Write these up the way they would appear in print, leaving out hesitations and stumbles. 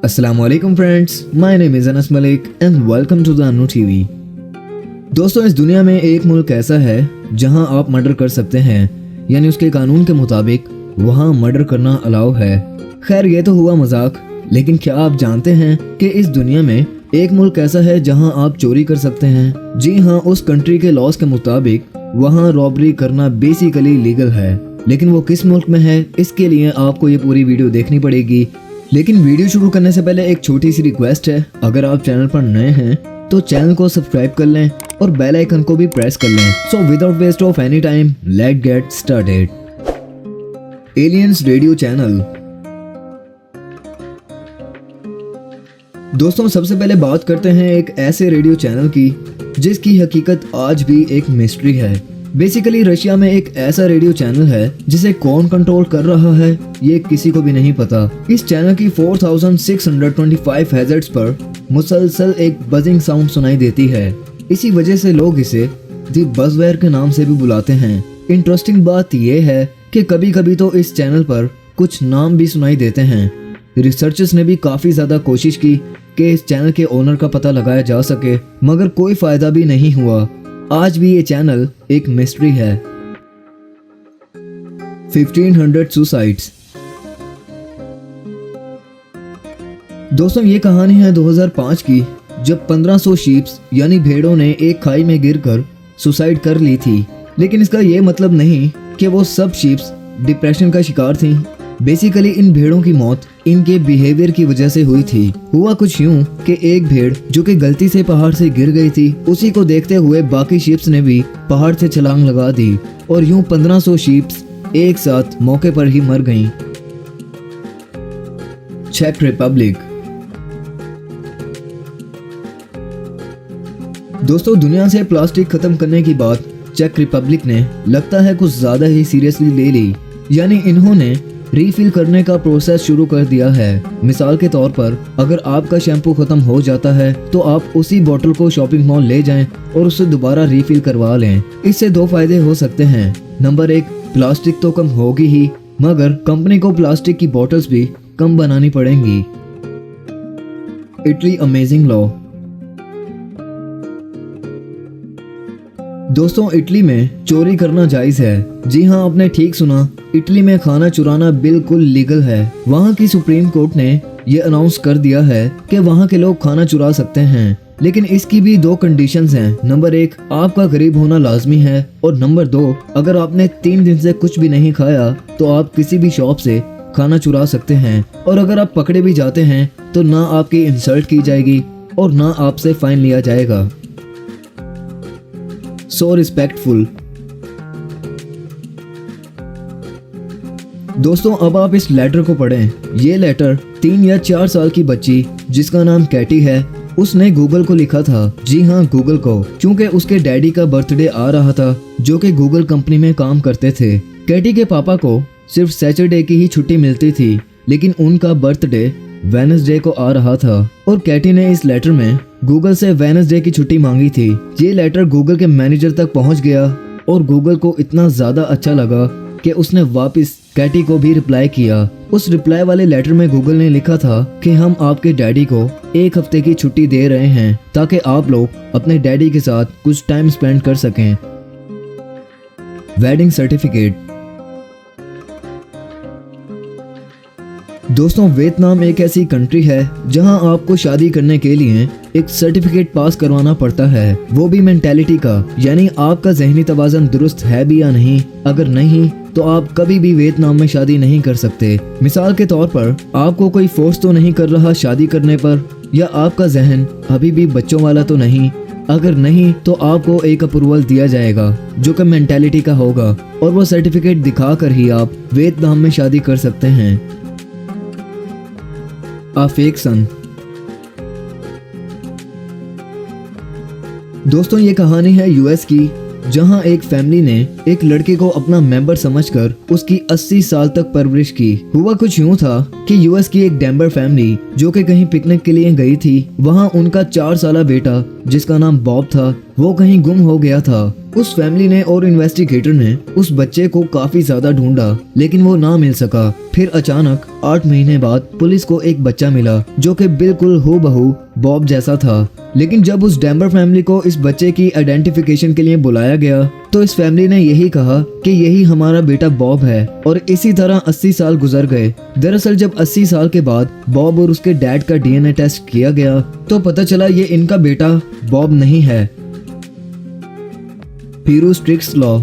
अस्सलामुअलैकुम friends, my name is Anas Malik and welcome to the Anu TV. दोस्तों, इस दुनिया में एक मुल्क ऐसा है जहां आप मर्डर कर सकते हैं, यानी उसके कानून के मुताबिक वहां मर्डर करना अलाउ है। खैर, ये तो हुआ मजाक, लेकिन क्या आप जानते हैं कि इस दुनिया में एक मुल्क ऐसा है जहां आप चोरी कर सकते हैं। जी हाँ, उस कंट्री के लॉज के मुताबिक वहां रॉबरी करना बेसिकली लीगल है। लेकिन वो किस मुल्क में है, इसके लिए आपको ये पूरी वीडियो देखनी पड़ेगी। लेकिन वीडियो शुरू करने से पहले एक छोटी सी रिक्वेस्ट है, अगर आप चैनल पर नए हैं तो चैनल को सब्सक्राइब कर लें और बेल आइकन को भी प्रेस कर लें। So without waste of any time, let's get started. Aliens radio channel. दोस्तों, सबसे पहले बात करते हैं एक ऐसे रेडियो चैनल की जिसकी हकीकत आज भी एक मिस्ट्री है। बेसिकली रशिया में एक ऐसा रेडियो चैनल है जिसे कौन कंट्रोल कर रहा है ये किसी को भी नहीं पता। इस चैनल की 4625 हेडर्ट्ज पर मुसलसल एक बजिंग साउंड सुनाई देती है। इसी वजह से लोग इसे दी बजवेयर के नाम से भी बुलाते हैं। इंटरेस्टिंग बात यह है कि कभी कभी तो इस चैनल पर कुछ नाम भी सुनाई देते हैं। रिसर्चर्स ने भी काफी ज्यादा कोशिश की कि इस चैनल के ओनर का पता लगाया जा सके, मगर कोई फायदा भी नहीं हुआ। आज भी ये चैनल एक मिस्ट्री है। 1500 सुसाइड्स। दोस्तों, ये कहानी है 2005 की, जब 1500 शीप्स यानी भेड़ों ने एक खाई में गिरकर सुसाइड कर ली थी। लेकिन इसका ये मतलब नहीं कि वो सब शीप्स डिप्रेशन का शिकार थीं। बेसिकली इन भेड़ों की मौत इनके बिहेवियर की वजह से हुई थी। हुआ कुछ यूं कि एक भेड़ जो कि गलती से पहाड़ से गिर गई थी, उसी को देखते हुए बाकी शीप्स ने भी पहाड़ से छलांग लगा दी और यूं 1500 शीप्स एक साथ मौके पर ही मर गईं। चेक रिपब्लिक। दोस्तों, दुनिया से प्लास्टिक खत्म करने की बात चेक रिपब्लिक ने लगता है कुछ ज्यादा ही सीरियसली ले ली। यानी इन्होंने रीफिल करने का प्रोसेस शुरू कर दिया है। मिसाल के तौर पर, अगर आपका शैम्पू खत्म हो जाता है तो आप उसी बोतल को शॉपिंग मॉल ले जाएं और उससे दोबारा रीफिल करवा लें। इससे दो फायदे हो सकते हैं। नंबर एक, प्लास्टिक तो कम होगी ही, मगर कंपनी को प्लास्टिक की बोतल्स भी कम बनानी पड़ेंगी। Italy amazing law. दोस्तों, इटली में चोरी करना जायज है। जी हाँ, आपने ठीक सुना, इटली में खाना चुराना बिल्कुल लीगल है। वहाँ की सुप्रीम कोर्ट ने ये अनाउंस कर दिया है कि वहाँ के लोग खाना चुरा सकते हैं, लेकिन इसकी भी दो कंडीशंस हैं। नंबर एक, आपका गरीब होना लाजमी है, और नंबर दो, अगर आपने 3 दिन से कुछ भी नहीं खाया तो आप किसी भी शॉप से खाना चुरा सकते हैं। और अगर आप पकड़े भी जाते हैं तो ना आपकी इंसल्ट की जाएगी और ना आपसे फाइन लिया जाएगा। सो रिस्पेक्टफुल। दोस्तों, अब आप इस लेटर को पढ़ें। ये लेटर 3 या 4 साल की बच्ची जिसका नाम कैटी है, उसने गूगल को लिखा था। जी हाँ, गूगल को, क्योंकि उसके डैडी का बर्थडे आ रहा था जो कि गूगल कंपनी में काम करते थे। कैटी के पापा को सिर्फ सैटरडे की ही छुट्टी मिलती थी, लेकिन उनका बर्थडे वेडनेसडे को आ रहा था और कैटी ने इस लेटर में गूगल से वेडनेसडे की छुट्टी मांगी थी। ये लेटर गूगल के मैनेजर तक पहुंच गया और गूगल को इतना ज्यादा अच्छा लगा कि उसने वापस कैटी को भी रिप्लाई किया। उस रिप्लाई वाले लेटर में गूगल ने लिखा था कि हम आपके डैडी को 1 हफ्ते की छुट्टी दे रहे हैं ताकि आप लोग अपने डैडी के साथ कुछ टाइम स्पेंड कर सकें। Wedding certificate. दोस्तों, वियतनाम एक ऐसी कंट्री है जहां आपको शादी करने के लिए एक सर्टिफिकेट पास करवाना पड़ता है, वो भी मेंटालिटी का, यानी आपका ज़हनी तवाज़ुन दुरुस्त है भी या नहीं। अगर नहीं तो आप कभी भी वियतनाम में शादी नहीं कर सकते। मिसाल के तौर पर, आपको कोई फोर्स तो नहीं कर रहा शादी करने पर, या आपका जहन अभी भी बच्चों वाला तो नहीं। अगर नहीं तो आपको एक अप्रूवल दिया जाएगा जो कि मेंटालिटी का होगा, और वो सर्टिफिकेट दिखा कर ही आप वियतनाम में शादी कर सकते हैं। A fake son। दोस्तों, ये कहानी है यूएस की, जहां एक फैमिली ने एक लड़के को अपना मेंबर समझकर उसकी 80 साल तक परवरिश की। हुआ कुछ यूं था कि यूएस की एक डेंवर फैमिली जो कि कहीं पिकनिक के लिए गई थी, वहां उनका 4 साला बेटा जिसका नाम बॉब था, वो कहीं गुम हो गया था। उस फैमिली ने और इन्वेस्टिगेटर ने उस बच्चे को काफी ज्यादा ढूंढा, लेकिन वो ना मिल सका। फिर अचानक 8 महीने बाद पुलिस को एक बच्चा मिला जो कि बिल्कुल हूबहू बॉब जैसा था। लेकिन जब उस डैम्बर फैमिली को इस बच्चे की आइडेंटिफिकेशन के लिए बुलाया गया तो इस फैमिली ने यही कहा कि यही हमारा बेटा बॉब है। और इसी तरह 80 साल गुजर गए। दरअसल जब 80 साल के बाद बॉब और उसके डैड का डीएनए टेस्ट किया गया तो पता चला ये इनका बेटा बॉब नहीं है। पीरू स्ट्रिक्स लॉ।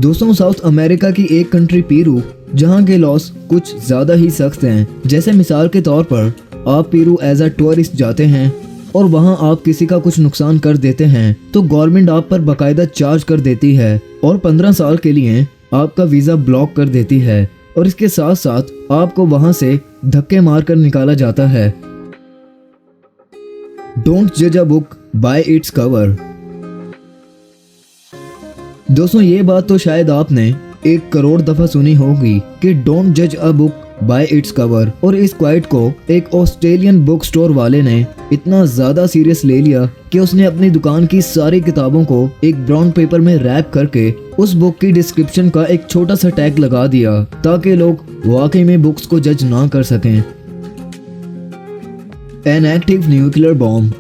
दोस्तों, साउथ अमेरिका की एक कंट्री पीरू, जहां के लॉस कुछ ज्यादा ही सख्त हैं। जैसे मिसाल के तौर पर आप पीरू एज अ टूरिस्ट जाते हैं और वहां आप किसी का कुछ नुकसान कर देते हैं तो गवर्नमेंट आप पर बकायदा चार्ज कर देती है और 15 साल के लिए आपका वीजा ब्लॉक कर देती है। और इसके साथ साथ आपको वहां से धक्के मार कर निकाला जाता है। डोंट जज a book by its cover. दोस्तों, ये बात तो शायद आपने 1 करोड़ दफा सुनी होगी कि डोंट जज a book by its cover. और इस क्वाइट को एक ऑस्ट्रेलियन बुक स्टोर वाले ने इतना ज्यादा सीरियस ले लिया कि उसने अपनी दुकान की सारी किताबों को एक ब्राउन पेपर में रैप करके उस बुक की डिस्क्रिप्शन का एक छोटा सा टैग लगा दिया ताकि लोग वाकई में बुक्स को जज ना कर सकें। An active nuclear bomb.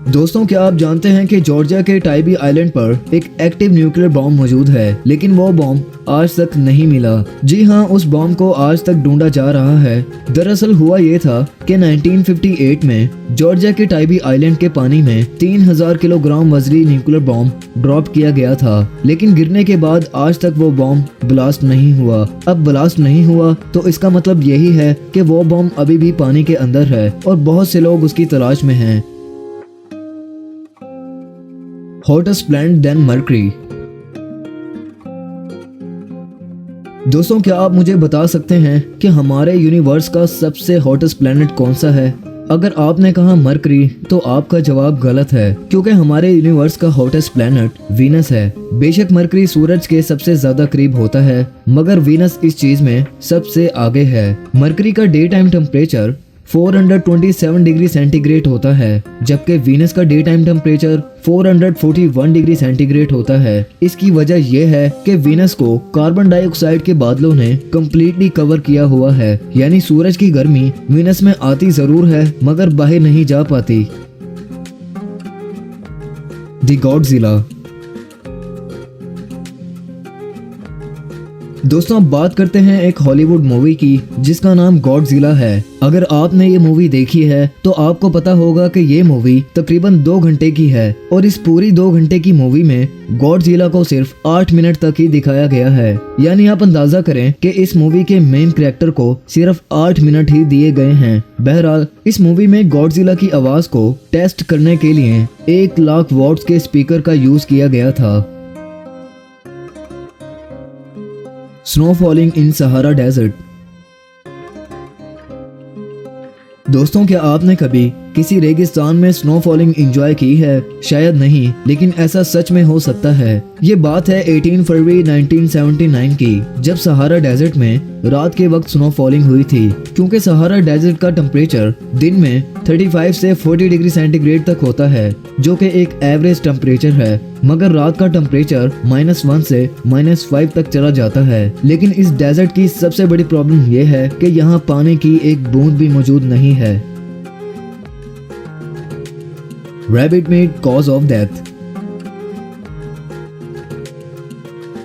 दोस्तों, क्या आप जानते हैं कि जॉर्जिया के टाइबी आइलैंड पर एक एक्टिव न्यूक्लियर बॉम्ब मौजूद है, लेकिन वो बॉम्ब आज तक नहीं मिला। जी हाँ, उस बॉम्ब को आज तक ढूंढा जा रहा है। दरअसल हुआ ये था कि 1958 में जॉर्जिया के टाइबी आइलैंड के पानी में 3000 किलोग्राम वजनी न्यूक्लियर बॉम्ब ड्रॉप किया गया था, लेकिन गिरने के बाद आज तक वो बॉम्ब ब्लास्ट नहीं हुआ। अब ब्लास्ट नहीं हुआ तो इसका मतलब यही है कि वो बॉम्ब अभी भी पानी के अंदर है और बहुत से लोग उसकी तलाश में हैं। Hottest planet than Mercury. दोस्तों, क्या आप मुझे बता सकते हैं कि हमारे यूनिवर्स का सबसे हॉटेस्ट प्लैनेट कौन सा है? अगर आपने कहा मरकरी तो आपका जवाब गलत है, क्योंकि हमारे यूनिवर्स का हॉटेस्ट प्लैनेट वीनस है। बेशक मरकरी सूरज के सबसे ज्यादा करीब होता है, मगर वीनस इस चीज में सबसे आगे है। मरकरी का day time temperature 427 degree centigrade होता है, जबकि वीनस का day time temperature 441 degree centigrade होता है। इसकी वजह यह है कि वीनस को कार्बन डाइऑक्साइड के बादलों ने कम्प्लीटली कवर किया हुआ है, यानी सूरज की गर्मी वीनस में आती जरूर है मगर बाहर नहीं जा पाती। The Godzilla. दोस्तों, अब बात करते हैं एक हॉलीवुड मूवी की जिसका नाम गॉडजिला है। अगर आपने ये मूवी देखी है तो आपको पता होगा कि ये मूवी तकरीबन 2 घंटे की है और इस पूरी 2 घंटे की मूवी में गॉडजिला को सिर्फ 8 मिनट तक ही दिखाया गया है। यानी आप अंदाजा करें कि इस मूवी के मेन कैरेक्टर को सिर्फ 8 मिनट ही दिए गए हैं। बहरहाल, इस मूवी में गॉडजिला की आवाज को टेस्ट करने के लिए 1 लाख वॉट्स के स्पीकर का यूज किया गया था। Snow falling in Sahara desert. दोस्तों, क्या आपने कभी किसी रेगिस्तान में स्नो फॉलिंग एंजॉय की है? शायद नहीं, लेकिन ऐसा सच में हो सकता है। ये बात है 18 फरवरी 1979 की, जब सहारा डेजर्ट में रात के वक्त स्नो फॉलिंग हुई थी। क्योंकि सहारा डेजर्ट का टेम्परेचर दिन में 35 से 40 डिग्री सेंटीग्रेड तक होता है, जो कि एक एवरेज टेम्परेचर है, मगर रात का टेम्परेचर -1 से -5 तक चला जाता है। लेकिन इस डेजर्ट की सबसे बड़ी प्रॉब्लम यह है कि यहाँ पानी की एक बूंद भी मौजूद नहीं है। Rabbit meat cause of death.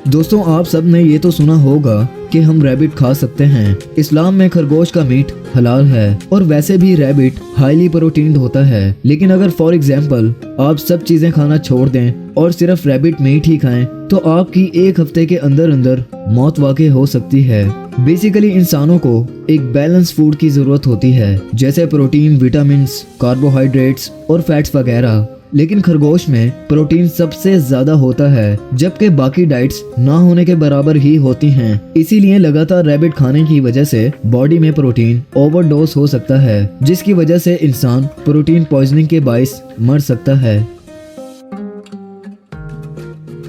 दोस्तों, आप सब ने ये तो सुना होगा कि हम रैबिट खा सकते हैं। इस्लाम में खरगोश का मीट हलाल है और वैसे भी रैबिट हाईली प्रोटीन्ड होता है। लेकिन अगर फॉर एग्जाम्पल आप सब चीजें खाना छोड़ दें और सिर्फ रैबिट मीट ही खाएं तो आपकी 1 हफ्ते के अंदर अंदर मौत वाकई हो सकती है। बेसिकली इंसानों को एक बैलेंस फूड की जरूरत होती है, जैसे प्रोटीन, विटामिन्स, कार्बोहाइड्रेट्स और फैट्स वगैरह। लेकिन खरगोश में प्रोटीन सबसे ज्यादा होता है, जबकि बाकी डाइट्स ना होने के बराबर ही होती हैं। इसीलिए लगातार रैबिट खाने की वजह से बॉडी में प्रोटीन ओवरडोज हो सकता है, जिसकी वजह से इंसान प्रोटीन पॉइजनिंग के बाइस मर सकता है।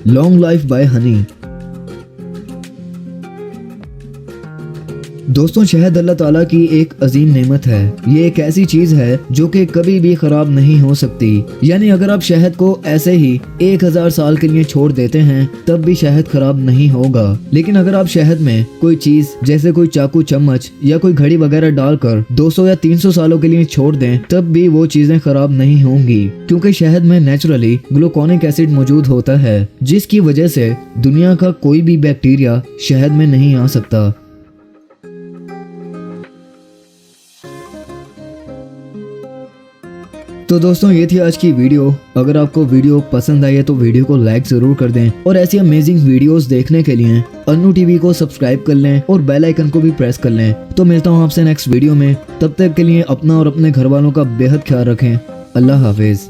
Long life by honey. दोस्तों शहद अल्लाह ताला की एक अजीम नेमत है। ये एक ऐसी चीज है जो कि कभी भी खराब नहीं हो सकती। यानी अगर आप शहद को ऐसे ही 1000 साल के लिए छोड़ देते हैं तब भी शहद खराब नहीं होगा। लेकिन अगर आप शहद में कोई चीज जैसे कोई चाकू चम्मच या कोई घड़ी वगैरह डालकर 200 या 300 सालों के लिए छोड़ दें तब भी वो चीजें खराब नहीं होंगी, क्योंकि शहद में नेचुरली ग्लूकोनिक एसिड मौजूद होता है जिसकी वजह से दुनिया का कोई भी बैक्टीरिया शहद में नहीं आ सकता। तो दोस्तों ये थी आज की वीडियो। अगर आपको वीडियो पसंद आई है तो वीडियो को लाइक जरूर कर दें और ऐसी अमेजिंग वीडियोस देखने के लिए अन्नू टीवी को सब्सक्राइब कर लें और बेल आइकन को भी प्रेस कर लें। तो मिलता हूँ आपसे नेक्स्ट वीडियो में, तब तक के लिए अपना और अपने घर वालों का बेहद ख्याल रखें। अल्लाह हाफिज।